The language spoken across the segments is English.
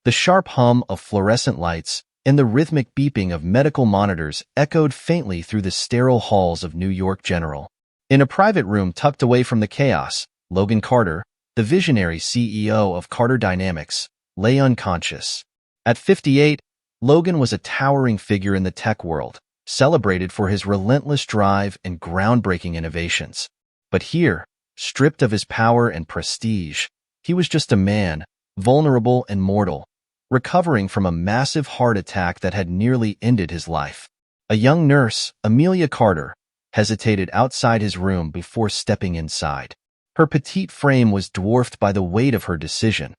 The sharp hum of fluorescent lights and the rhythmic beeping of medical monitors echoed faintly through the sterile halls of New York General. In a private room tucked away from the chaos, Logan Carter, the visionary CEO of Carter Dynamics, lay unconscious. At 58, Logan was a towering figure in the tech world, celebrated for his relentless drive and groundbreaking innovations. But here, stripped of his power and prestige, he was just a man, vulnerable and mortal, recovering from a massive heart attack that had nearly ended his life. A young nurse, Amelia Carter, hesitated outside his room before stepping inside. Her petite frame was dwarfed by the weight of her decision,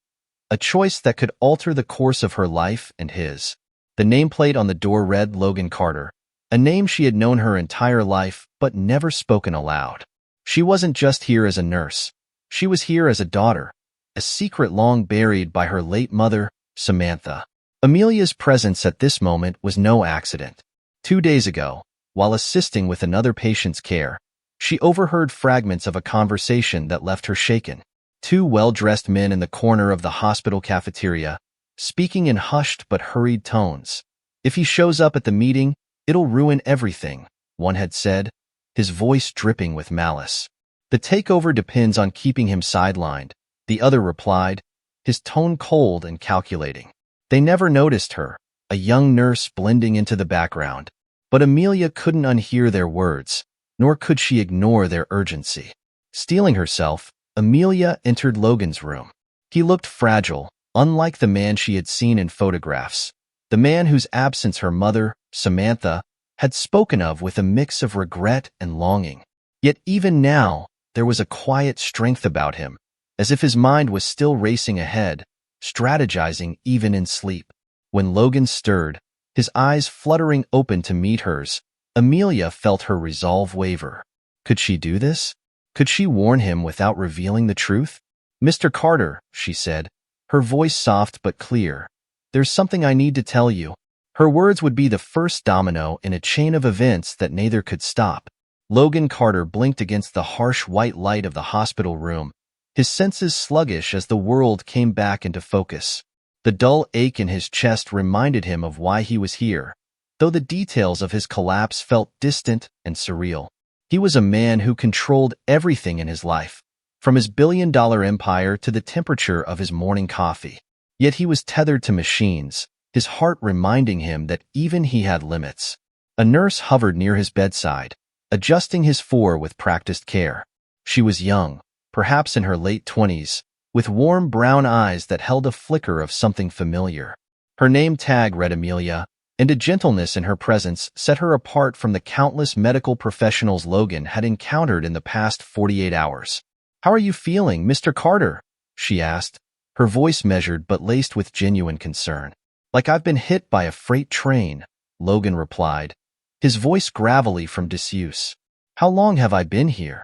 a choice that could alter the course of her life and his. The nameplate on the door read Logan Carter, a name she had known her entire life but never spoken aloud. She wasn't just here as a nurse. She was here as a daughter, a secret long buried by her late mother, Samantha. Amelia's presence at this moment was no accident. 2 days ago, while assisting with another patient's care, she overheard fragments of a conversation that left her shaken. Two well-dressed men in the corner of the hospital cafeteria, speaking in hushed but hurried tones. "If he shows up at the meeting, it'll ruin everything," one had said, his voice dripping with malice. "The takeover depends on keeping him sidelined," the other replied, his tone cold and calculating. They never noticed her, a young nurse blending into the background. But Amelia couldn't unhear their words, nor could she ignore their urgency. Steeling herself, Amelia entered Logan's room. He looked fragile, unlike the man she had seen in photographs, the man whose absence her mother, Samantha, had spoken of with a mix of regret and longing. Yet even now, there was a quiet strength about him, as if his mind was still racing ahead, strategizing even in sleep. When Logan stirred, his eyes fluttering open to meet hers, Amelia felt her resolve waver. Could she do this? Could she warn him without revealing the truth? "Mr. Carter," she said, her voice soft but clear, "there's something I need to tell you." Her words would be the first domino in a chain of events that neither could stop. Logan Carter blinked against the harsh white light of the hospital room, his senses sluggish as the world came back into focus. The dull ache in his chest reminded him of why he was here, though the details of his collapse felt distant and surreal. He was a man who controlled everything in his life, from his billion-dollar empire to the temperature of his morning coffee. Yet he was tethered to machines, his heart reminding him that even he had limits. A nurse hovered near his bedside, adjusting his four with practiced care. She was young, perhaps in her late 20s, with warm brown eyes that held a flicker of something familiar. Her name tag read Amelia, and a gentleness in her presence set her apart from the countless medical professionals Logan had encountered in the past 48 hours. "How are you feeling, Mr. Carter?" she asked, her voice measured but laced with genuine concern. "Like I've been hit by a freight train," Logan replied, his voice gravelly from disuse. "How long have I been here?"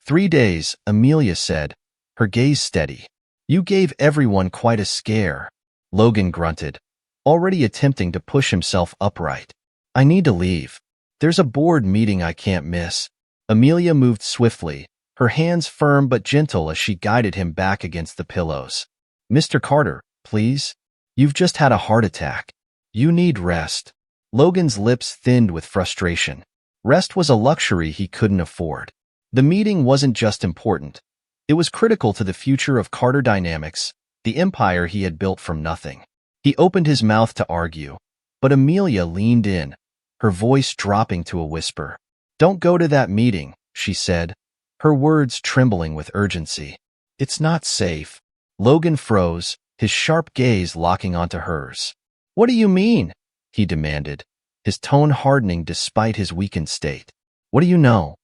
3 days, Amelia said, her gaze steady. "You gave everyone quite a scare," Logan grunted, already attempting to push himself upright. "I need to leave. There's a board meeting I can't miss." Amelia moved swiftly, her hands firm but gentle as she guided him back against the pillows. "Mr. Carter, please. You've just had a heart attack. You need rest." Logan's lips thinned with frustration. Rest was a luxury he couldn't afford. The meeting wasn't just important. It was critical to the future of Carter Dynamics, the empire he had built from nothing. He opened his mouth to argue, but Amelia leaned in, her voice dropping to a whisper. "Don't go to that meeting," she said, her words trembling with urgency. "It's not safe." Logan froze, his sharp gaze locking onto hers. "What do you mean?" he demanded, his tone hardening despite his weakened state. "What do you know?"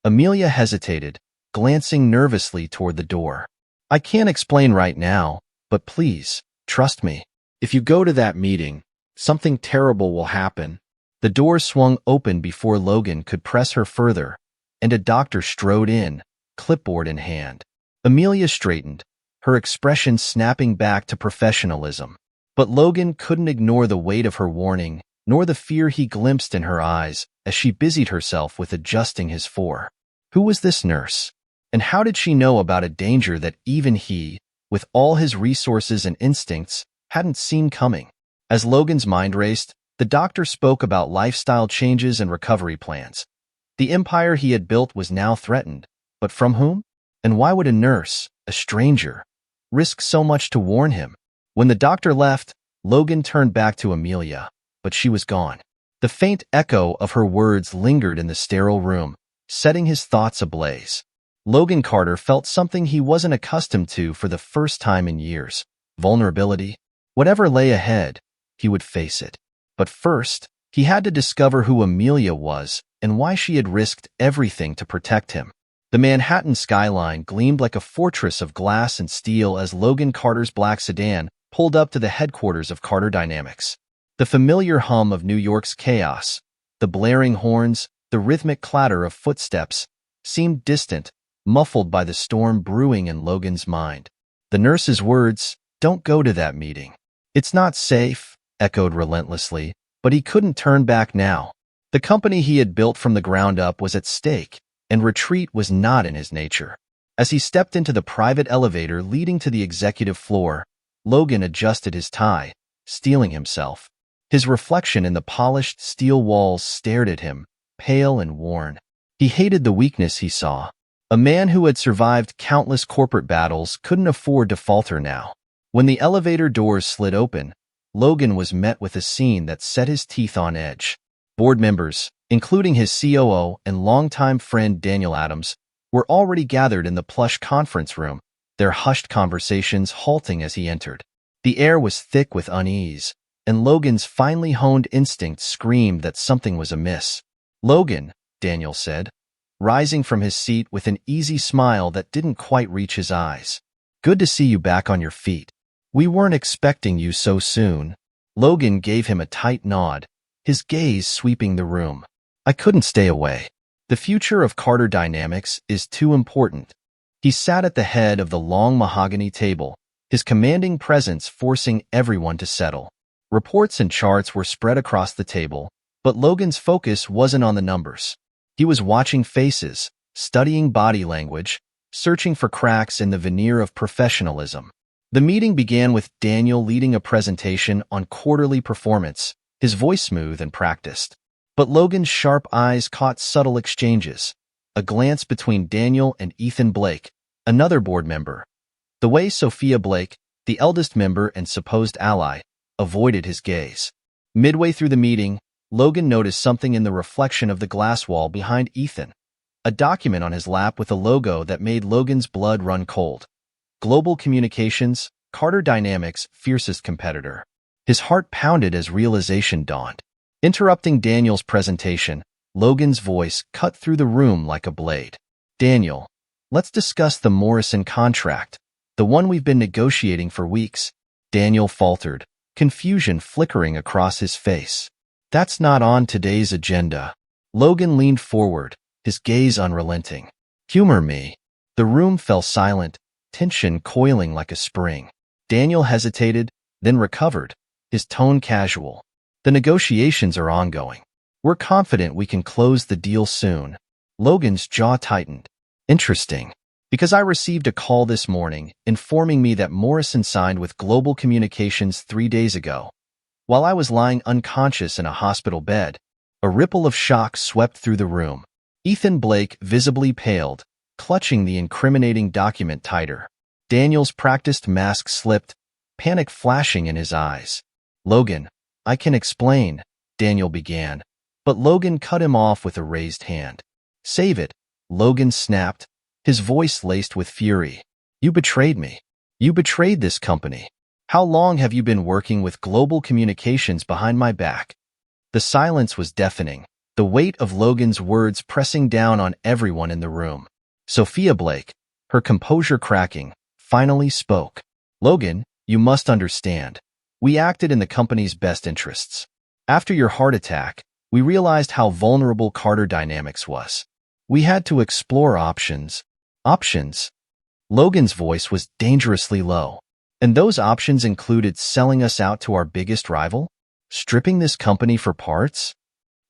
Amelia hesitated, glancing nervously toward the door. "I can't explain right now, but please, trust me. If you go to that meeting, something terrible will happen." The door swung open before Logan could press her further, and a doctor strode in, clipboard in hand. Amelia straightened, her expression snapping back to professionalism. But Logan couldn't ignore the weight of her warning, nor the fear he glimpsed in her eyes as she busied herself with adjusting his four. Who was this nurse? And how did she know about a danger that even he, with all his resources and instincts, hadn't seen coming. As Logan's mind raced, the doctor spoke about lifestyle changes and recovery plans. The empire he had built was now threatened. But from whom? And why would a nurse, a stranger, risk so much to warn him? When the doctor left, Logan turned back to Amelia, but she was gone. The faint echo of her words lingered in the sterile room, setting his thoughts ablaze. Logan Carter felt something he wasn't accustomed to for the first time in years. Vulnerability. Whatever lay ahead, he would face it. But first, he had to discover who Amelia was and why she had risked everything to protect him. The Manhattan skyline gleamed like a fortress of glass and steel as Logan Carter's black sedan pulled up to the headquarters of Carter Dynamics. The familiar hum of New York's chaos, the blaring horns, the rhythmic clatter of footsteps, seemed distant, muffled by the storm brewing in Logan's mind. The nurse's words, "Don't go to that meeting. It's not safe," echoed relentlessly, but he couldn't turn back now. The company he had built from the ground up was at stake, and retreat was not in his nature. As he stepped into the private elevator leading to the executive floor, Logan adjusted his tie, steeling himself. His reflection in the polished steel walls stared at him, pale and worn. He hated the weakness he saw. A man who had survived countless corporate battles couldn't afford to falter now. When the elevator doors slid open, Logan was met with a scene that set his teeth on edge. Board members, including his COO and longtime friend Daniel Adams, were already gathered in the plush conference room, their hushed conversations halting as he entered. The air was thick with unease, and Logan's finely honed instinct screamed that something was amiss. "Logan," Daniel said, rising from his seat with an easy smile that didn't quite reach his eyes. "Good to see you back on your feet. We weren't expecting you so soon." Logan gave him a tight nod, his gaze sweeping the room. "I couldn't stay away. The future of Carter Dynamics is too important." He sat at the head of the long mahogany table, his commanding presence forcing everyone to settle. Reports and charts were spread across the table, but Logan's focus wasn't on the numbers. He was watching faces, studying body language, searching for cracks in the veneer of professionalism. The meeting began with Daniel leading a presentation on quarterly performance, his voice smooth and practiced. But Logan's sharp eyes caught subtle exchanges, a glance between Daniel and Ethan Blake, another board member. The way Sophia Blake, the eldest member and supposed ally, avoided his gaze. Midway through the meeting, Logan noticed something in the reflection of the glass wall behind Ethan, a document on his lap with a logo that made Logan's blood run cold. Global Communications, Carter Dynamics' fiercest competitor. His heart pounded as realization dawned. Interrupting Daniel's presentation, Logan's voice cut through the room like a blade. "Daniel, let's discuss the Morrison contract, the one we've been negotiating for weeks." Daniel faltered, confusion flickering across his face. "That's not on today's agenda." Logan leaned forward, his gaze unrelenting. "Humor me." The room fell silent, tension coiling like a spring. Daniel hesitated, then recovered, his tone casual. "The negotiations are ongoing. We're confident we can close the deal soon." Logan's jaw tightened. "Interesting. Because I received a call this morning informing me that Morrison signed with Global Communications 3 days ago. While I was lying unconscious in a hospital bed, a ripple of shock swept through the room. Ethan Blake visibly paled, clutching the incriminating document tighter. Daniel's practiced mask slipped, panic flashing in his eyes. "Logan, I can explain," Daniel began, but Logan cut him off with a raised hand. "Save it," Logan snapped, his voice laced with fury. "You betrayed me. You betrayed this company. How long have you been working with Global Communications behind my back?" The silence was deafening, the weight of Logan's words pressing down on everyone in the room. Sophia Blake, her composure cracking, finally spoke. "Logan, you must understand. We acted in the company's best interests. After your heart attack, we realized how vulnerable Carter Dynamics was. We had to explore options." "Options?" Logan's voice was dangerously low. "And those options included selling us out to our biggest rival? Stripping this company for parts?"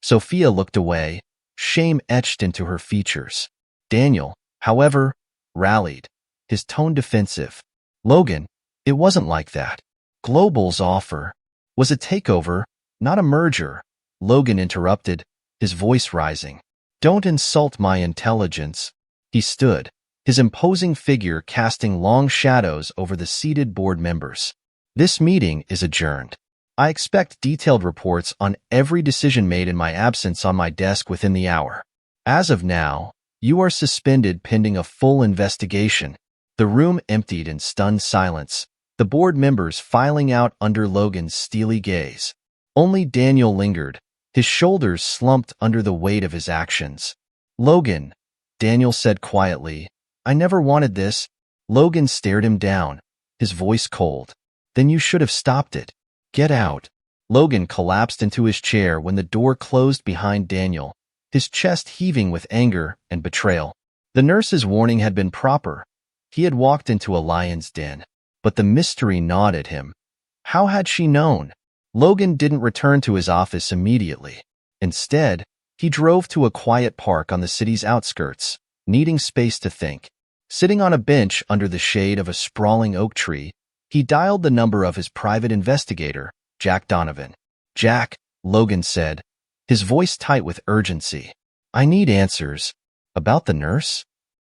Sophia looked away, shame etched into her features. Daniel, however, rallied, his tone defensive. "Logan, it wasn't like that. Global's offer was a takeover, not a merger. Logan interrupted, his voice rising. Don't insult my intelligence. He stood, his imposing figure casting long shadows over the seated board members. This meeting is adjourned. I expect detailed reports on every decision made in my absence on my desk within the hour. As of now, you are suspended pending a full investigation. The room emptied in stunned silence, the board members filing out under Logan's steely gaze. Only Daniel lingered, his shoulders slumped under the weight of his actions. Logan, Daniel said quietly, I never wanted this. Logan stared him down, his voice cold. Then you should have stopped it. Get out. Logan collapsed into his chair when the door closed behind Daniel, his chest heaving with anger and betrayal. The nurse's warning had been proper. He had walked into a lion's den, but the mystery gnawed at him. How had she known? Logan didn't return to his office immediately. Instead, he drove to a quiet park on the city's outskirts, needing space to think. Sitting on a bench under the shade of a sprawling oak tree, he dialed the number of his private investigator, Jack Donovan. Jack, Logan said, his voice tight with urgency. I need answers. About the nurse?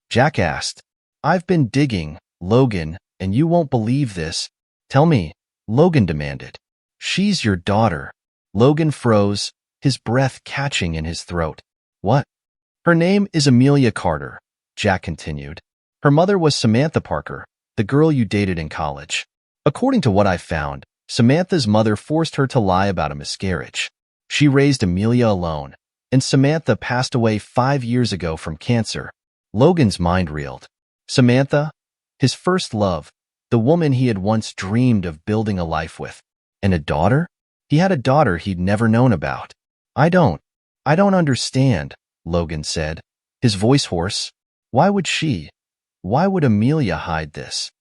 Jack asked. I've been digging, Logan, and you won't believe this. Tell me, Logan demanded. She's your daughter. Logan froze, his breath catching in his throat. What? Her name is Amelia Carter, Jack continued. Her mother was Samantha Parker, the girl you dated in college. According to what I found, Samantha's mother forced her to lie about a miscarriage. She raised Amelia alone, and Samantha passed away 5 years ago from cancer. Logan's mind reeled. Samantha, his first love, the woman he had once dreamed of building a life with. And a daughter? He had a daughter he'd never known about. I don't understand, Logan said, his voice hoarse. Why would Amelia hide this?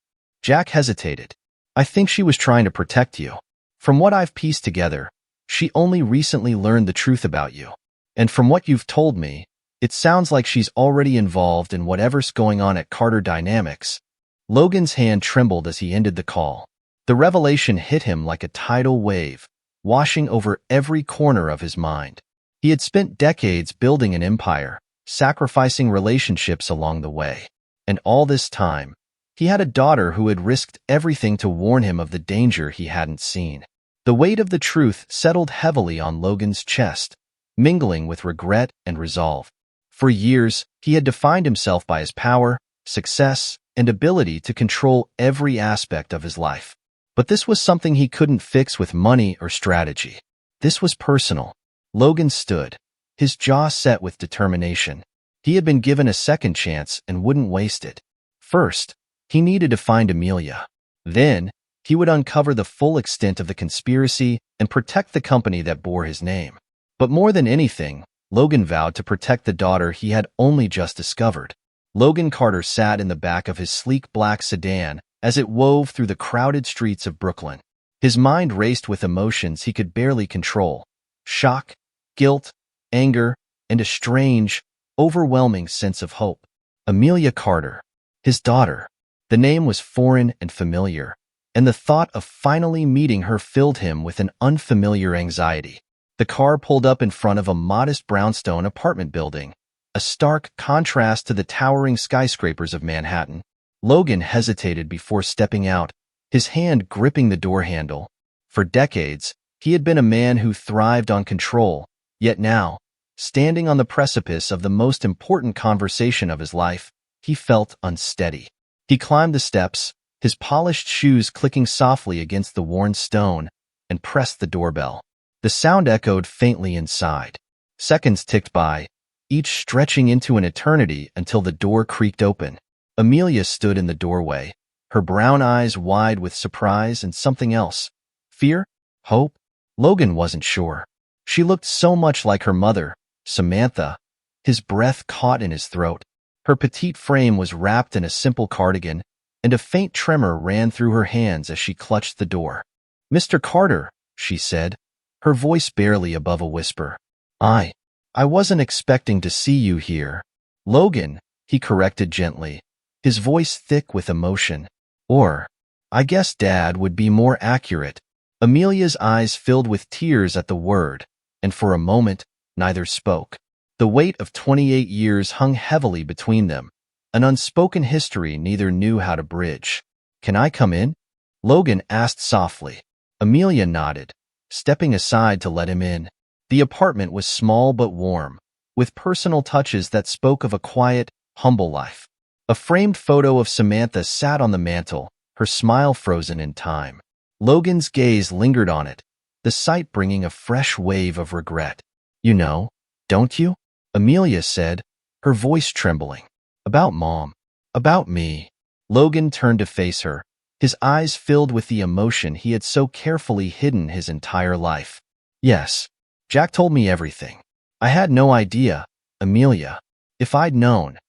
Jack hesitated. I think she was trying to protect you. From what I've pieced together, she only recently learned the truth about you. And from what you've told me, it sounds like she's already involved in whatever's going on at Carter Dynamics. Logan's hand trembled as he ended the call. The revelation hit him like a tidal wave, washing over every corner of his mind. He had spent decades building an empire, sacrificing relationships along the way. And all this time, he had a daughter who had risked everything to warn him of the danger he hadn't seen. The weight of the truth settled heavily on Logan's chest, mingling with regret and resolve. For years, he had defined himself by his power, success, and ability to control every aspect of his life. But this was something he couldn't fix with money or strategy. This was personal. Logan stood, his jaw set with determination. He had been given a second chance and wouldn't waste it. First, he needed to find Amelia. Then, he would uncover the full extent of the conspiracy and protect the company that bore his name. But more than anything, Logan vowed to protect the daughter he had only just discovered. Logan Carter sat in the back of his sleek black sedan as it wove through the crowded streets of Brooklyn. His mind raced with emotions he could barely control. Shock, guilt, anger, and a strange, overwhelming sense of hope. Amelia Carter, his daughter. The name was foreign and familiar, and the thought of finally meeting her filled him with an unfamiliar anxiety. The car pulled up in front of a modest brownstone apartment building, a stark contrast to the towering skyscrapers of Manhattan. Logan hesitated before stepping out, his hand gripping the door handle. For decades, he had been a man who thrived on control, yet now, standing on the precipice of the most important conversation of his life, he felt unsteady. He climbed the steps, his polished shoes clicking softly against the worn stone, and pressed the doorbell. The sound echoed faintly inside. Seconds ticked by, each stretching into an eternity until the door creaked open. Amelia stood in the doorway, her brown eyes wide with surprise and something else. Fear? Hope? Logan wasn't sure. She looked so much like her mother, Samantha. His breath caught in his throat. Her petite frame was wrapped in a simple cardigan, and a faint tremor ran through her hands as she clutched the door. Mr. Carter, she said, her voice barely above a whisper. I wasn't expecting to see you here. Logan, he corrected gently, his voice thick with emotion. Or I guess Dad would be more accurate. Amelia's eyes filled with tears at the word, and for a moment, neither spoke. The weight of 28 years hung heavily between them, an unspoken history neither knew how to bridge. Can I come in? Logan asked softly. Amelia nodded, stepping aside to let him in. The apartment was small but warm, with personal touches that spoke of a quiet, humble life. A framed photo of Samantha sat on the mantel, her smile frozen in time. Logan's gaze lingered on it, the sight bringing a fresh wave of regret. You know, don't you? Amelia said, her voice trembling. About Mom. About me. Logan turned to face her, his eyes filled with the emotion he had so carefully hidden his entire life. Yes, Jack told me everything. I had no idea, Amelia. If I'd known.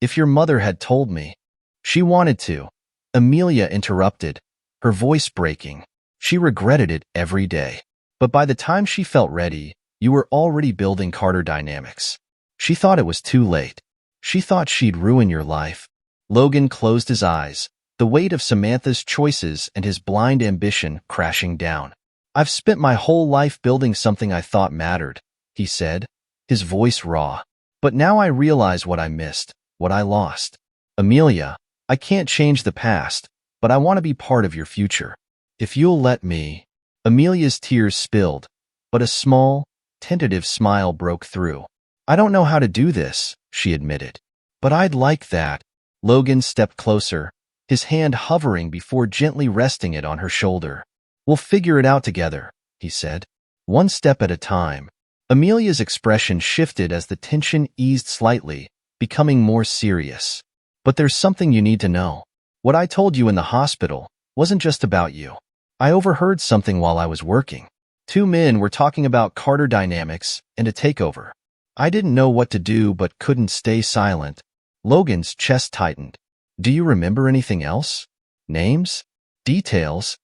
If your mother had told me. She wanted to. Amelia interrupted, her voice breaking. She regretted it every day. But by the time she felt ready, you were already building Carter dynamics. She thought it was too late. She thought she'd ruin your life. Logan closed his eyes, the weight of Samantha's choices and his blind ambition crashing down. I've spent my whole life building something I thought mattered, he said, his voice raw. But now I realize what I missed, what I lost. Amelia, I can't change the past, but I want to be part of your future. If you'll let me. Amelia's tears spilled, but a small, tentative smile broke through. I don't know how to do this, she admitted. But I'd like that. Logan stepped closer, his hand hovering before gently resting it on her shoulder. We'll figure it out together, he said. One step at a time. Amelia's expression shifted as the tension eased slightly, becoming more serious. But there's something you need to know. What I told you in the hospital wasn't just about you. I overheard something while I was working. Two men were talking about Carter dynamics and a takeover. I didn't know what to do but couldn't stay silent. Logan's chest tightened. Do you remember anything else? Names? Details?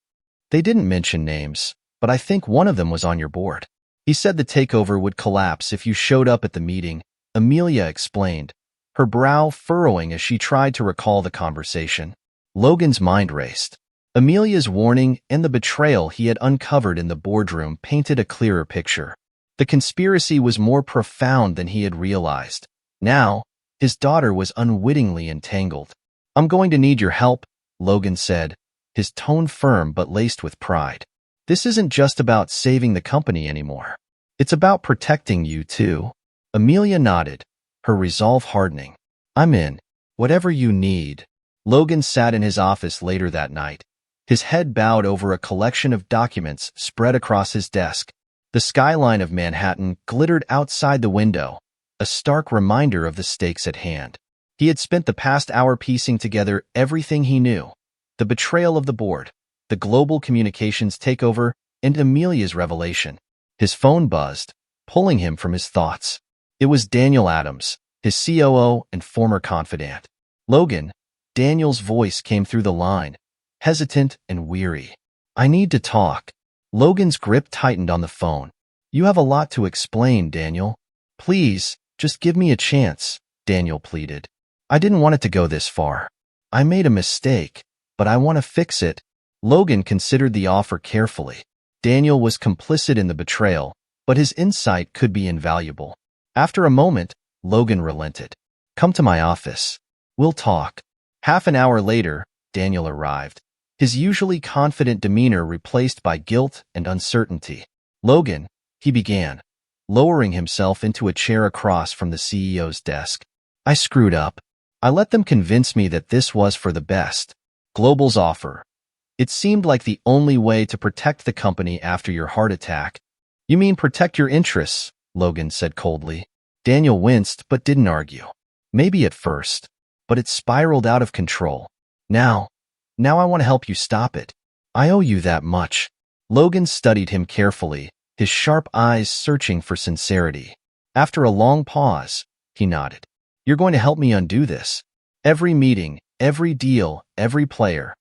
They didn't mention names, but I think one of them was on your board. He said the takeover would collapse if you showed up at the meeting, Amelia explained, her brow furrowing as she tried to recall the conversation. Logan's mind raced. Amelia's warning and the betrayal he had uncovered in the boardroom painted a clearer picture. The conspiracy was more profound than he had realized. Now, his daughter was unwittingly entangled. I'm going to need your help, Logan said, his tone firm but laced with pride. This isn't just about saving the company anymore. It's about protecting you, too. Amelia nodded, her resolve hardening. I'm in. Whatever you need. Logan sat in his office later that night, his head bowed over a collection of documents spread across his desk. The skyline of Manhattan glittered outside the window, a stark reminder of the stakes at hand. He had spent the past hour piecing together everything he knew. The betrayal of the board, the global communications takeover, and Amelia's revelation. His phone buzzed, pulling him from his thoughts. It was Daniel Adams, his COO and former confidant. Logan, Daniel's voice came through the line, hesitant and weary. I need to talk. Logan's grip tightened on the phone. You have a lot to explain, Daniel. Please, just give me a chance, Daniel pleaded. I didn't want it to go this far. I made a mistake, but I want to fix it. Logan considered the offer carefully. Daniel was complicit in the betrayal, but his insight could be invaluable. After a moment, Logan relented. Come to my office. We'll talk. Half an hour later, Daniel arrived, his usually confident demeanor replaced by guilt and uncertainty. Logan, he began, lowering himself into a chair across from the CEO's desk. I screwed up. I let them convince me that this was for the best. Global's offer. It seemed like the only way to protect the company after your heart attack. You mean protect your interests, Logan said coldly. Daniel winced but didn't argue. Maybe at first, but it spiraled out of control. Now I want to help you stop it. I owe you that much. Logan studied him carefully, his sharp eyes searching for sincerity. After a long pause, he nodded. You're going to help me undo this. Every meeting, every deal, every player.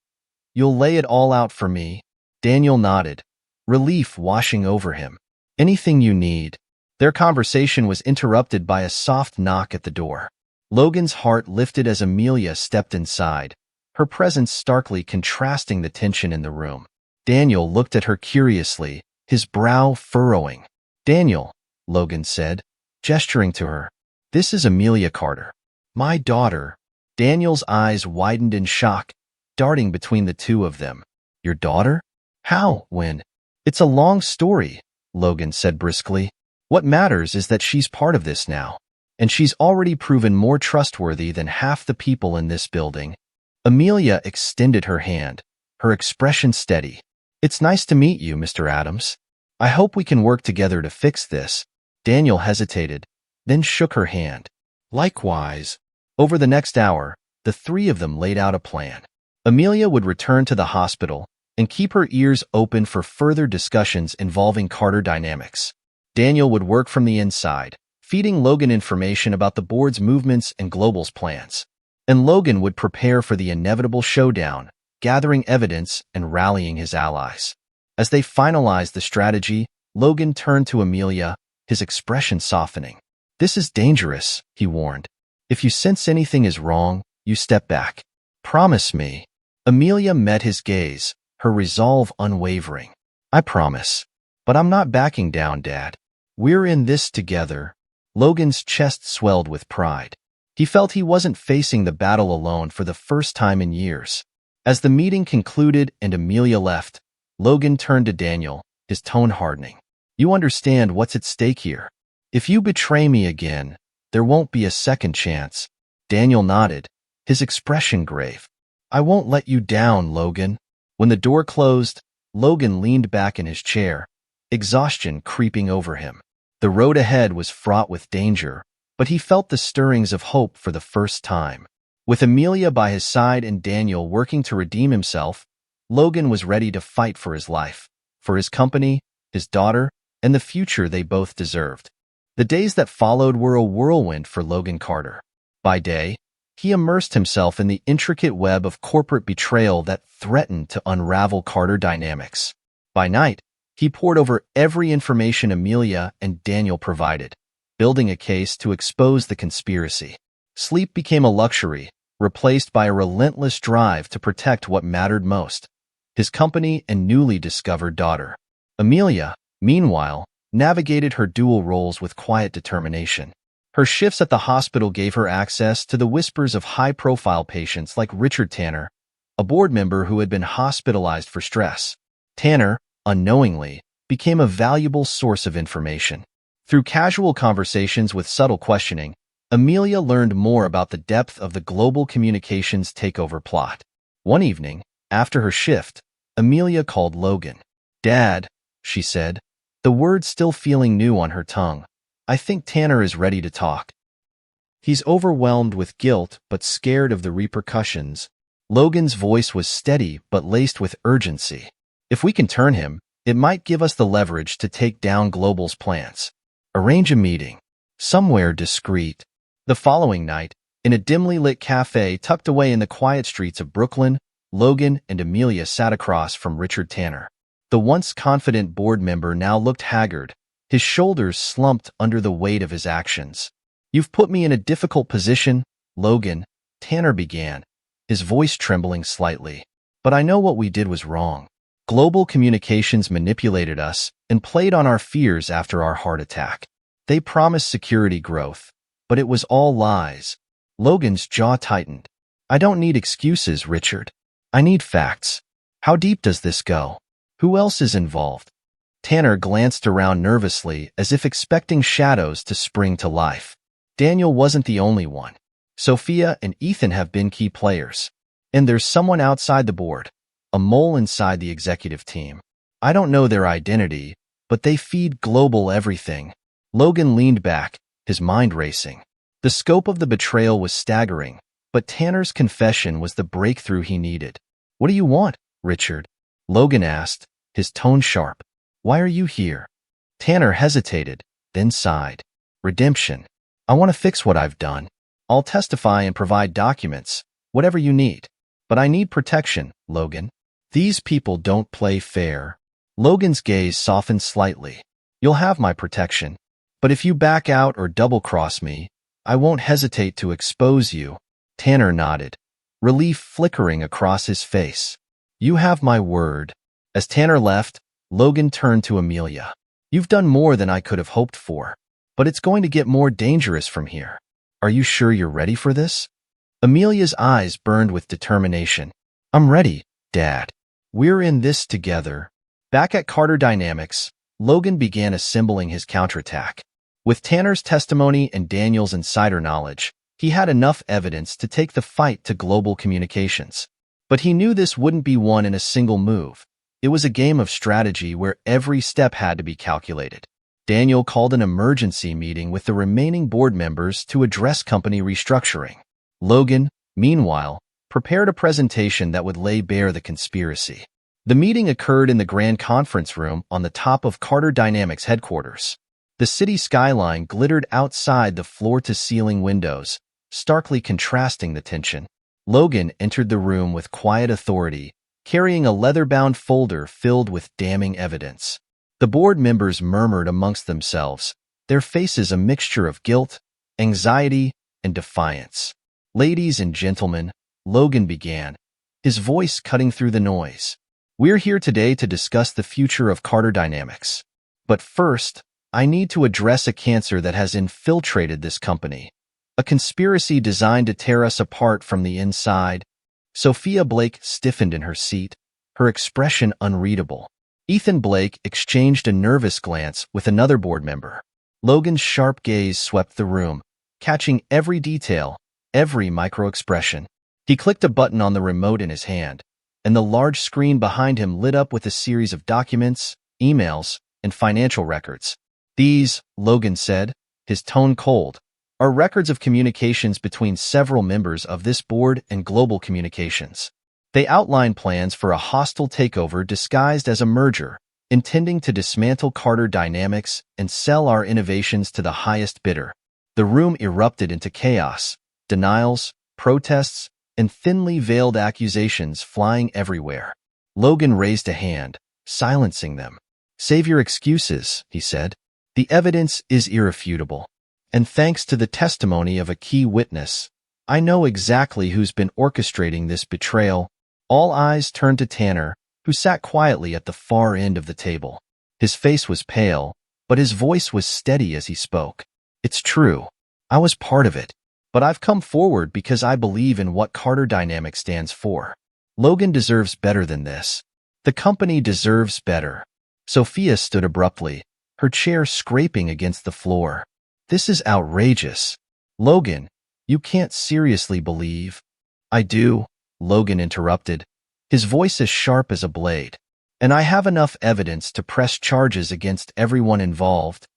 You'll lay it all out for me. Daniel nodded, relief washing over him. Anything you need. Their conversation was interrupted by a soft knock at the door. Logan's heart lifted as Amelia stepped inside, her presence starkly contrasting the tension in the room. Daniel looked at her curiously, his brow furrowing. "Daniel," Logan said, gesturing to her. "This is Amelia Carter. My daughter." Daniel's eyes widened in shock, darting between the two of them. "Your daughter? How? When?" "It's a long story," Logan said briskly. "What matters is that she's part of this now. And she's already proven more trustworthy than half the people in this building." Amelia extended her hand, her expression steady. "It's nice to meet you, Mr. Adams. I hope we can work together to fix this." Daniel hesitated, then shook her hand. "Likewise." Over the next hour, the three of them laid out a plan. Amelia would return to the hospital and keep her ears open for further discussions involving Carter dynamics. Daniel would work from the inside, feeding Logan information about the board's movements and Global's plans. And Logan would prepare for the inevitable showdown, gathering evidence and rallying his allies. As they finalized the strategy, Logan turned to Amelia, his expression softening. "This is dangerous," he warned. "If you sense anything is wrong, you step back. Promise me." Amelia met his gaze, her resolve unwavering. "I promise. But I'm not backing down, Dad. We're in this together." Logan's chest swelled with pride. He felt he wasn't facing the battle alone for the first time in years. As the meeting concluded and Amelia left, Logan turned to Daniel, his tone hardening. "You understand what's at stake here. If you betray me again, there won't be a second chance." Daniel nodded, his expression grave. "I won't let you down, Logan." When the door closed, Logan leaned back in his chair, exhaustion creeping over him. The road ahead was fraught with danger, but he felt the stirrings of hope for the first time. With Amelia by his side and Daniel working to redeem himself, Logan was ready to fight for his life, for his company, his daughter, and the future they both deserved. The days that followed were a whirlwind for Logan Carter. By day, he immersed himself in the intricate web of corporate betrayal that threatened to unravel Carter dynamics. By night, he pored over every information Amelia and Daniel provided, building a case to expose the conspiracy. Sleep became a luxury, replaced by a relentless drive to protect what mattered most: his company and newly discovered daughter. Amelia, meanwhile, navigated her dual roles with quiet determination. Her shifts at the hospital gave her access to the whispers of high-profile patients like Richard Tanner, a board member who had been hospitalized for stress. Tanner, unknowingly, became a valuable source of information. Through casual conversations with subtle questioning, Amelia learned more about the depth of the global communications takeover plot. One evening, after her shift, Amelia called Logan. "Dad," she said, the words still feeling new on her tongue, "I think Tanner is ready to talk. He's overwhelmed with guilt but scared of the repercussions." Logan's voice was steady but laced with urgency. "If we can turn him, it might give us the leverage to take down Global's plans. Arrange a meeting. Somewhere discreet." The following night, in a dimly lit cafe tucked away in the quiet streets of Brooklyn, Logan and Amelia sat across from Richard Tanner. The once confident board member now looked haggard, his shoulders slumped under the weight of his actions. "You've put me in a difficult position, Logan," Tanner began, his voice trembling slightly. "But I know what we did was wrong. Global Communications manipulated us and played on our fears after our heart attack. They promised security growth, but it was all lies." Logan's jaw tightened. "I don't need excuses, Richard. I need facts. How deep does this go? Who else is involved?" Tanner glanced around nervously as if expecting shadows to spring to life. "Daniel wasn't the only one. Sophia and Ethan have been key players. And there's someone outside the board, a mole inside the executive team. I don't know their identity, but they feed Global everything." Logan leaned back, his mind racing. The scope of the betrayal was staggering, but Tanner's confession was the breakthrough he needed. "What do you want, Richard?" Logan asked, his tone sharp. "Why are you here?" Tanner hesitated, then sighed. "Redemption. I want to fix what I've done. I'll testify and provide documents, whatever you need. But I need protection, Logan. These people don't play fair." Logan's gaze softened slightly. "You'll have my protection. But if you back out or double-cross me, I won't hesitate to expose you." Tanner nodded. relief flickering across his face. "You have my word." As Tanner left, Logan turned to Amelia. "You've done more than I could have hoped for, but it's going to get more dangerous from here. Are you sure you're ready for this?" Amelia's eyes burned with determination. "I'm ready, Dad. We're in this together." Back at Carter Dynamics, Logan began assembling his counterattack. With Tanner's testimony and Daniel's insider knowledge, he had enough evidence to take the fight to global communications. But he knew this wouldn't be won in a single move. It was a game of strategy where every step had to be calculated. Daniel called an emergency meeting with the remaining board members to address company restructuring. Logan, meanwhile, prepared a presentation that would lay bare the conspiracy. The meeting occurred in the grand conference room on the top of Carter Dynamics headquarters. The city skyline glittered outside the floor-to-ceiling windows, starkly contrasting the tension. Logan entered the room with quiet authority, carrying a leather-bound folder filled with damning evidence. The board members murmured amongst themselves, their faces a mixture of guilt, anxiety, and defiance. "Ladies and gentlemen," Logan began, his voice cutting through the noise. "We're here today to discuss the future of Carter Dynamics. But first, I need to address a cancer that has infiltrated this company. A conspiracy designed to tear us apart from the inside." Sophia Blake stiffened in her seat, her expression unreadable. Ethan Blake exchanged a nervous glance with another board member. Logan's sharp gaze swept the room, catching every detail, every micro-expression. He clicked a button on the remote in his hand, and the large screen behind him lit up with a series of documents, emails, and financial records. "These," Logan said, his tone cold, "are records of communications between several members of this board and global communications. They outline plans for a hostile takeover disguised as a merger, intending to dismantle Carter Dynamics and sell our innovations to the highest bidder." The room erupted into chaos, denials, protests, and thinly veiled accusations flying everywhere. Logan raised a hand, silencing them. "Save your excuses," he said. "The evidence is irrefutable. And thanks to the testimony of a key witness, I know exactly who's been orchestrating this betrayal." All eyes turned to Tanner, who sat quietly at the far end of the table. His face was pale, but his voice was steady as he spoke. "It's true. I was part of it. But I've come forward because I believe in what Carter Dynamics stands for. Logan deserves better than this. The company deserves better." Sophia stood abruptly, her chair scraping against the floor. "This is outrageous. Logan, you can't seriously believe—" "I do," Logan interrupted, his voice as sharp as a blade. "And I have enough evidence to press charges against everyone involved."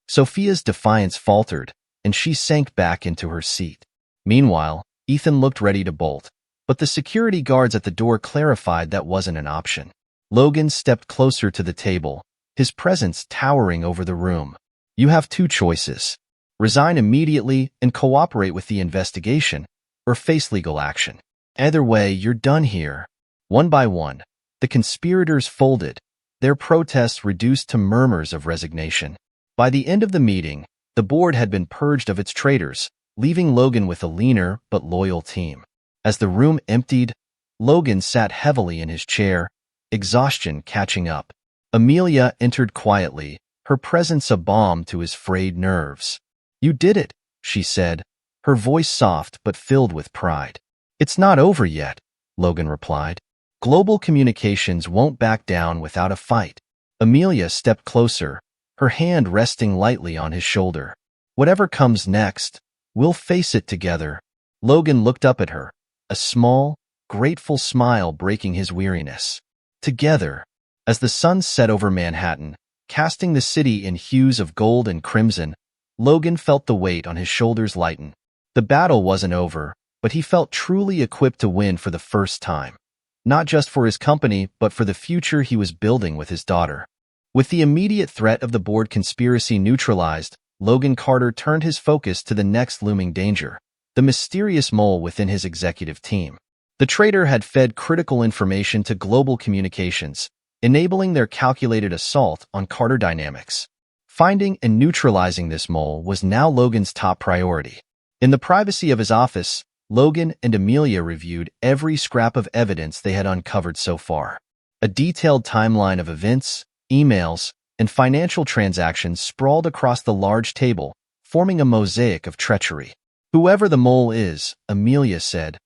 Sophia's defiance faltered, and she sank back into her seat. Meanwhile, Ethan looked ready to bolt, but the security guards at the door clarified that wasn't an option. Logan stepped closer to the table, his presence towering over the room. "You have two choices. Resign immediately and cooperate with the investigation, or face legal action. Either way, you're done here." One by one, the conspirators folded, their protests reduced to murmurs of resignation. By the end of the meeting, the board had been purged of its traitors, leaving Logan with a leaner but loyal team. As the room emptied, Logan sat heavily in his chair, exhaustion catching up. Amelia entered quietly, her presence a balm to his frayed nerves. "You did it," she said, her voice soft but filled with pride. "It's not over yet," Logan replied. "Global communications won't back down without a fight." Amelia stepped closer, her hand resting lightly on his shoulder. "Whatever comes next, we'll face it together." Logan looked up at her, a small, grateful smile breaking his weariness. Together. As the sun set over Manhattan, casting the city in hues of gold and crimson, Logan felt the weight on his shoulders lighten. The battle wasn't over, but he felt truly equipped to win for the first time. Not just for his company, but for the future he was building with his daughter. With the immediate threat of the board conspiracy neutralized, Logan Carter turned his focus to the next looming danger, the mysterious mole within his executive team. The traitor had fed critical information to global communications, enabling their calculated assault on Carter Dynamics. Finding and neutralizing this mole was now Logan's top priority. In the privacy of his office, Logan and Amelia reviewed every scrap of evidence they had uncovered so far. A detailed timeline of events, emails, and financial transactions sprawled across the large table, forming a mosaic of treachery. "Whoever the mole is," Amelia said,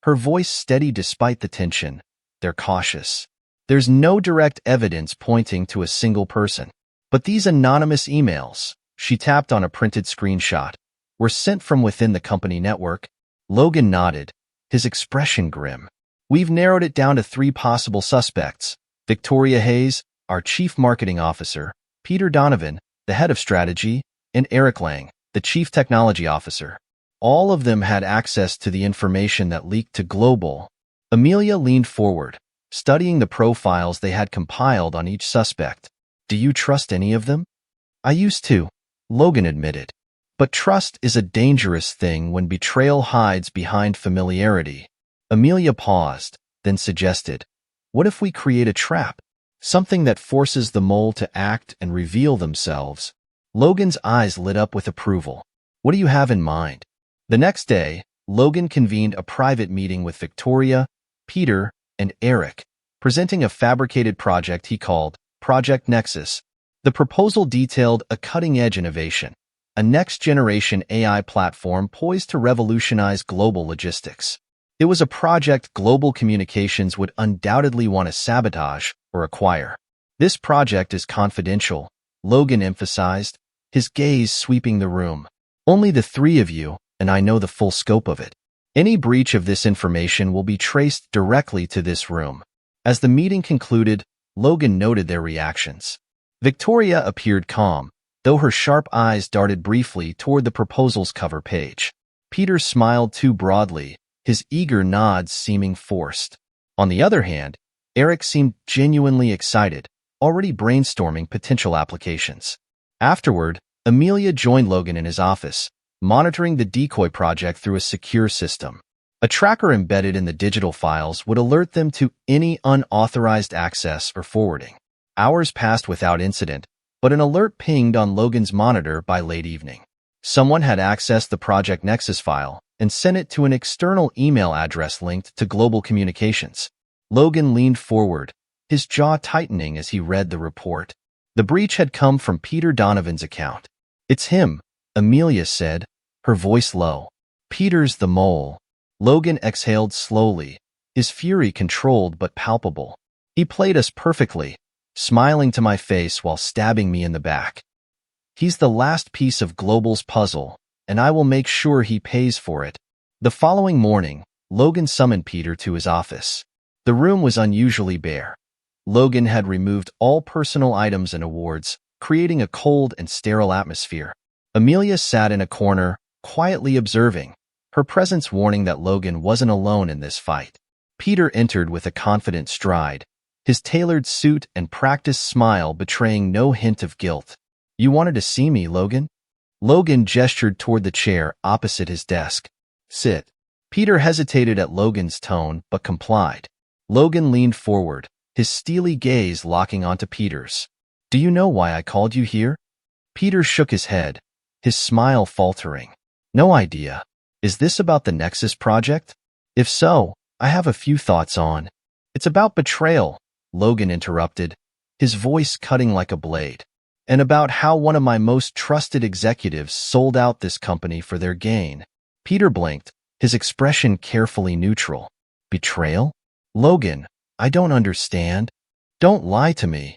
her voice steady despite the tension, "they're cautious. There's no direct evidence pointing to a single person. But these anonymous emails," she tapped on a printed screenshot, "were sent from within the company network." Logan nodded, his expression grim. "We've narrowed it down to 3 possible suspects: Victoria Hayes, our chief marketing officer, Peter Donovan, the head of strategy, and Eric Lang, the chief technology officer. All of them had access to the information that leaked to Global." Amelia leaned forward, studying the profiles they had compiled on each suspect. "Do you trust any of them?" "I used to," Logan admitted. "But trust is a dangerous thing when betrayal hides behind familiarity." Amelia paused, then suggested, "What if we create a trap? Something that forces the mole to act and reveal themselves?" Logan's eyes lit up with approval. "What do you have in mind?" The next day, Logan convened a private meeting with Victoria, Peter, and Eric, presenting a fabricated project he called Project Nexus. The proposal detailed a cutting-edge innovation, a next-generation AI platform poised to revolutionize global logistics. It was a project global communications would undoubtedly want to sabotage or acquire. "This project is confidential," Logan emphasized, his gaze sweeping the room. "Only the 3 of you, and I know the full scope of it. Any breach of this information will be traced directly to this room." As the meeting concluded, Logan noted their reactions. Victoria appeared calm, though her sharp eyes darted briefly toward the proposal's cover page. Peter smiled too broadly, his eager nods seeming forced. On the other hand, Eric seemed genuinely excited, already brainstorming potential applications. Afterward, Amelia joined Logan in his office, monitoring the decoy project through a secure system. A tracker embedded in the digital files would alert them to any unauthorized access or forwarding. Hours passed without incident, but an alert pinged on Logan's monitor by late evening. Someone had accessed the Project Nexus file and sent it to an external email address linked to Global Communications. Logan leaned forward, his jaw tightening as he read the report. The breach had come from Peter Donovan's account. "It's him," Amelia said, her voice low. "Peter's the mole." Logan exhaled slowly, his fury controlled but palpable. "He played us perfectly, smiling to my face while stabbing me in the back. He's the last piece of Global's puzzle, and I will make sure he pays for it." The following morning, Logan summoned Peter to his office. The room was unusually bare. Logan had removed all personal items and awards, creating a cold and sterile atmosphere. Amelia sat in a corner, quietly observing, her presence warning that Logan wasn't alone in this fight. Peter entered with a confident stride, his tailored suit and practiced smile betraying no hint of guilt. "You wanted to see me, Logan?" Logan gestured toward the chair opposite his desk. "Sit." Peter hesitated at Logan's tone, but complied. Logan leaned forward, his steely gaze locking onto Peter's. "Do you know why I called you here?" Peter shook his head, his smile faltering. "No idea. Is this about the Nexus project? If so, I have a few thoughts on." "It's about betrayal," Logan interrupted, his voice cutting like a blade. "And about how one of my most trusted executives sold out this company for their gain." Peter blinked, his expression carefully neutral. "Betrayal? Logan, I don't understand. Don't lie to me."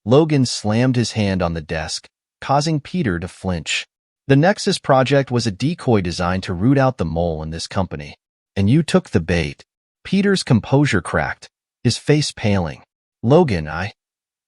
Logan slammed his hand on the desk, causing Peter to flinch. "The Nexus project was a decoy designed to root out the mole in this company. And you took the bait." Peter's composure cracked, his face paling. "Logan,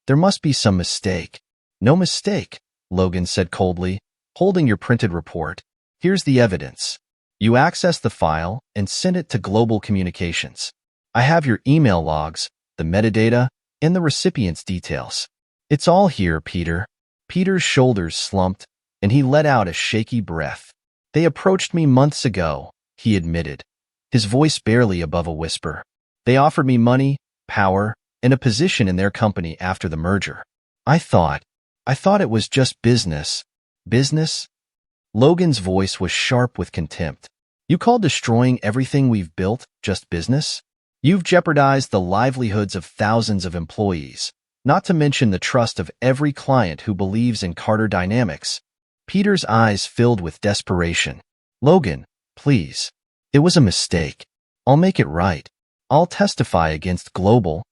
there must be some mistake." "No mistake," Logan said coldly, holding your printed report. "Here's the evidence. You accessed the file and sent it to Global Communications. I have your email logs, the metadata, and the recipient's details. It's all here, Peter." Peter's shoulders slumped, and he let out a shaky breath. "They approached me months ago," he admitted, his voice barely above a whisper. "They offered me money, power, and a position in their company after the merger. I thought it was just business." "Business?" Logan's voice was sharp with contempt. You call destroying everything we've built just business? You've jeopardized the livelihoods of thousands of employees, not to mention the trust of every client who believes in Carter Dynamics. Peter's eyes filled with desperation. Logan, please. It was a mistake. I'll make it right. I'll testify against Global.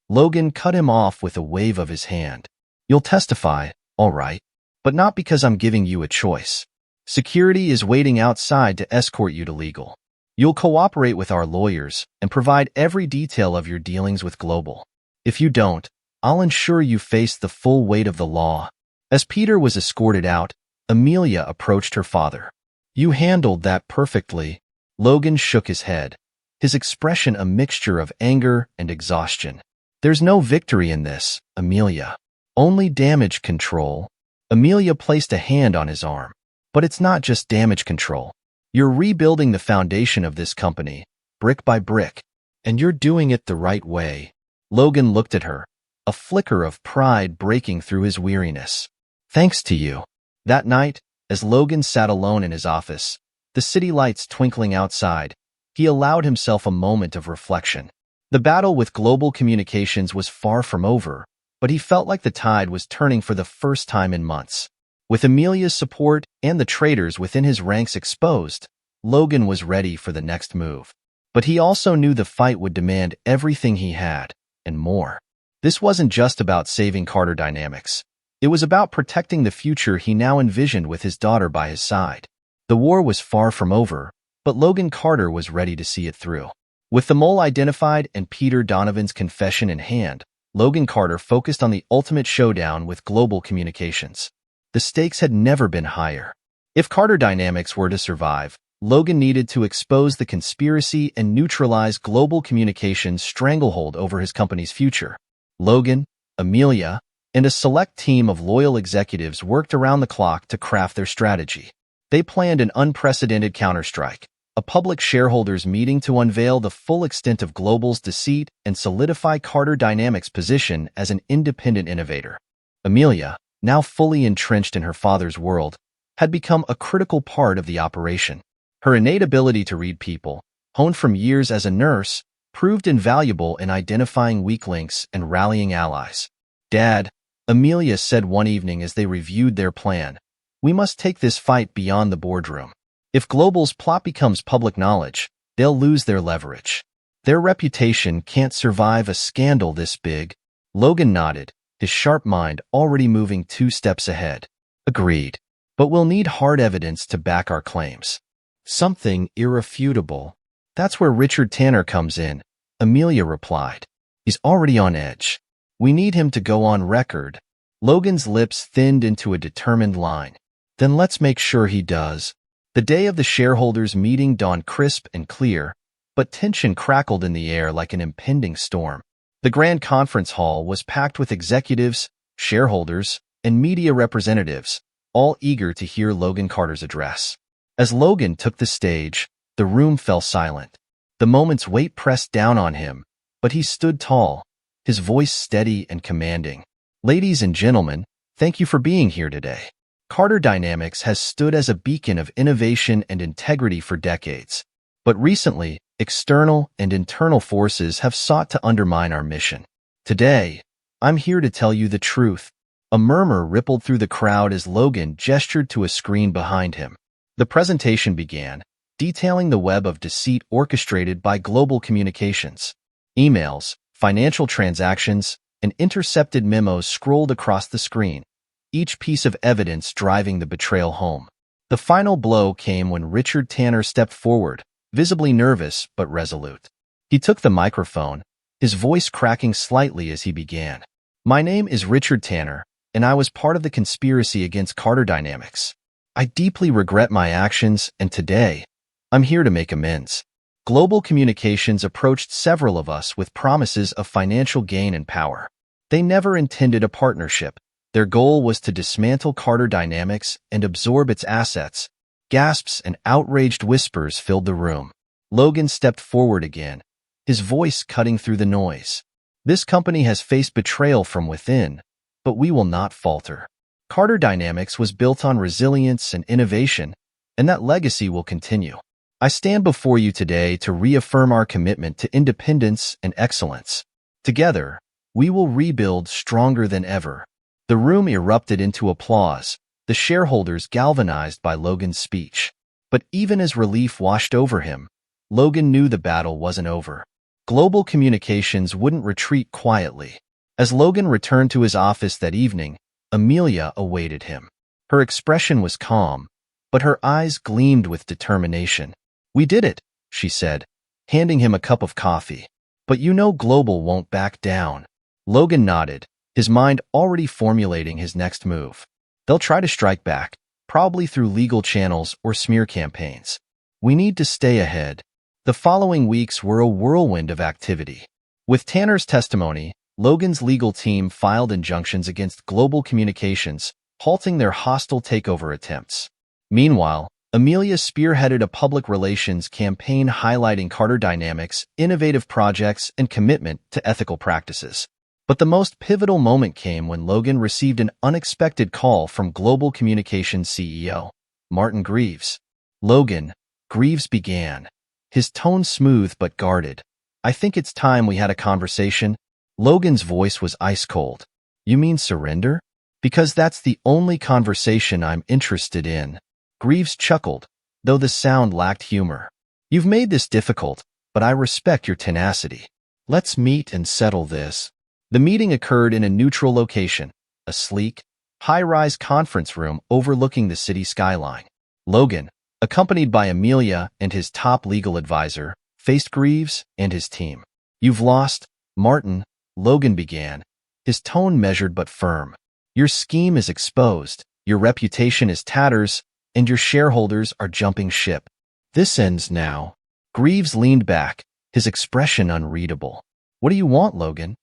Logan cut him off with a wave of his hand. You'll testify, all right, but not because I'm giving you a choice. Security is waiting outside to escort you to legal. You'll cooperate with our lawyers and provide every detail of your dealings with Global. If you don't, I'll ensure you face the full weight of the law. As Peter was escorted out, Amelia approached her father. You handled that perfectly. Logan shook his head, his expression a mixture of anger and exhaustion. There's no victory in this, Amelia. Only damage control. Amelia placed a hand on his arm. But it's not just damage control. You're rebuilding the foundation of this company, brick by brick, and you're doing it the right way. Logan looked at her, a flicker of pride breaking through his weariness. Thanks to you. That night, as Logan sat alone in his office, the city lights twinkling outside, he allowed himself a moment of reflection. The battle with Global Communications was far from over, but he felt like the tide was turning for the first time in months. With Amelia's support and the traitors within his ranks exposed, Logan was ready for the next move. But he also knew the fight would demand everything he had, and more. This wasn't just about saving Carter Dynamics. It was about protecting the future he now envisioned with his daughter by his side. The war was far from over, but Logan Carter was ready to see it through. With the mole identified and Peter Donovan's confession in hand, Logan Carter focused on the ultimate showdown with Global Communications. The stakes had never been higher. If Carter Dynamics were to survive, Logan needed to expose the conspiracy and neutralize Global Communications' stranglehold over his company's future. Logan, Amelia, and a select team of loyal executives worked around the clock to craft their strategy. They planned an unprecedented counterstrike, a public shareholders meeting to unveil the full extent of Global's deceit and solidify Carter Dynamics' position as an independent innovator. Amelia, now fully entrenched in her father's world, had become a critical part of the operation. Her innate ability to read people, honed from years as a nurse, proved invaluable in identifying weak links and rallying allies. Dad, Amelia said one evening as they reviewed their plan, we must take this fight beyond the boardroom. If Global's plot becomes public knowledge, they'll lose their leverage. Their reputation can't survive a scandal this big. Logan nodded, his sharp mind already moving 2 steps ahead. Agreed. But we'll need hard evidence to back our claims. Something irrefutable. That's where Richard Tanner comes in, Amelia replied. He's already on edge. We need him to go on record. Logan's lips thinned into a determined line. Then let's make sure he does. The day of the shareholders' meeting dawned crisp and clear, but tension crackled in the air like an impending storm. The grand conference hall was packed with executives, shareholders, and media representatives, all eager to hear Logan Carter's address. As Logan took the stage, the room fell silent. The moment's weight pressed down on him, but he stood tall, his voice steady and commanding. Ladies and gentlemen, thank you for being here today. Carter Dynamics has stood as a beacon of innovation and integrity for decades. But recently, external and internal forces have sought to undermine our mission. Today, I'm here to tell you the truth. A murmur rippled through the crowd as Logan gestured to a screen behind him. The presentation began, detailing the web of deceit orchestrated by Global Communications. Emails, financial transactions, and intercepted memos scrolled across the screen, each piece of evidence driving the betrayal home. The final blow came when Richard Tanner stepped forward, visibly nervous but resolute. He took the microphone, his voice cracking slightly as he began. My name is Richard Tanner, and I was part of the conspiracy against Carter Dynamics. I deeply regret my actions, and today, I'm here to make amends. Global Communications approached several of us with promises of financial gain and power. They never intended a partnership. Their goal was to dismantle Carter Dynamics and absorb its assets. Gasps and outraged whispers filled the room. Logan stepped forward again, his voice cutting through the noise. This company has faced betrayal from within, but we will not falter. Carter Dynamics was built on resilience and innovation, and that legacy will continue. I stand before you today to reaffirm our commitment to independence and excellence. Together, we will rebuild stronger than ever." The room erupted into applause, the shareholders galvanized by Logan's speech. But even as relief washed over him, Logan knew the battle wasn't over. Global communications wouldn't retreat quietly. As Logan returned to his office that evening, Amelia awaited him. Her expression was calm, but her eyes gleamed with determination. "We did it," she said, handing him a cup of coffee. "But you know Global won't back down." Logan nodded, his mind already formulating his next move. "They'll try to strike back, probably through legal channels or smear campaigns. We need to stay ahead." The following weeks were a whirlwind of activity. With Tanner's testimony, Logan's legal team filed injunctions against Global Communications, halting their hostile takeover attempts. Meanwhile, Amelia spearheaded a public relations campaign highlighting Carter Dynamics' innovative projects and commitment to ethical practices. But the most pivotal moment came when Logan received an unexpected call from Global Communications CEO, Martin Greaves. "Logan," Greaves began, his tone smooth but guarded. "I think it's time we had a conversation." Logan's voice was ice cold. "You mean surrender?" "Because that's the only conversation I'm interested in." Greaves chuckled, though the sound lacked humor. "You've made this difficult, but I respect your tenacity. Let's meet and settle this." The meeting occurred in a neutral location, a sleek, high-rise conference room overlooking the city skyline. Logan, accompanied by Amelia and his top legal advisor, faced Greaves and his team. "You've lost, Martin," Logan began, his tone measured but firm. "Your scheme is exposed, your reputation is tatters, and your shareholders are jumping ship. This ends now." Greaves leaned back, his expression unreadable. "What do you want, Logan?"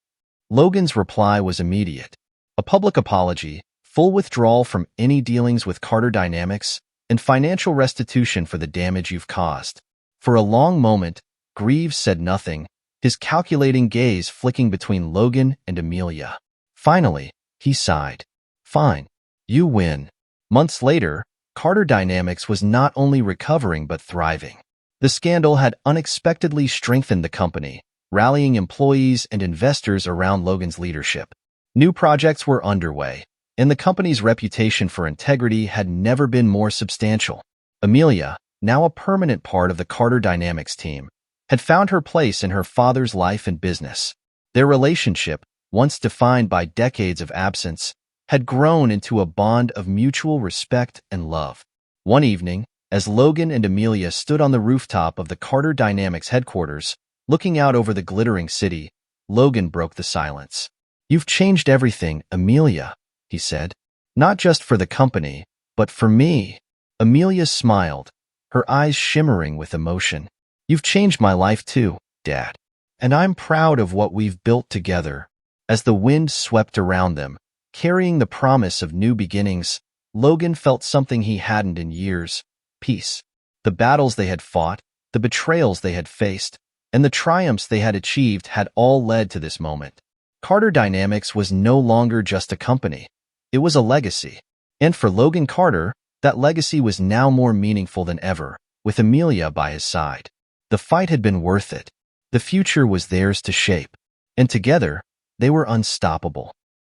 Logan's reply was immediate. A public apology, full withdrawal from any dealings with Carter Dynamics, and financial restitution for the damage you've caused. For a long moment, Greaves said nothing, his calculating gaze flicking between Logan and Amelia. Finally, he sighed. "Fine. You win." Months later, Carter Dynamics was not only recovering but thriving. The scandal had unexpectedly strengthened the company, rallying employees and investors around Logan's leadership. New projects were underway, and the company's reputation for integrity had never been more substantial. Amelia, now a permanent part of the Carter Dynamics team, had found her place in her father's life and business. Their relationship, once defined by decades of absence, had grown into a bond of mutual respect and love. One evening, as Logan and Amelia stood on the rooftop of the Carter Dynamics headquarters, looking out over the glittering city, Logan broke the silence. "You've changed everything, Amelia," he said. "Not just for the company, but for me." Amelia smiled, her eyes shimmering with emotion. "You've changed my life too, Dad. And I'm proud of what we've built together." As the wind swept around them, carrying the promise of new beginnings, Logan felt something he hadn't in years: peace. The battles they had fought, the betrayals they had faced, and the triumphs they had achieved had all led to this moment. Carter Dynamics was no longer just a company. It was a legacy. And for Logan Carter, that legacy was now more meaningful than ever, with Amelia by his side. The fight had been worth it. The future was theirs to shape. And together, they were unstoppable.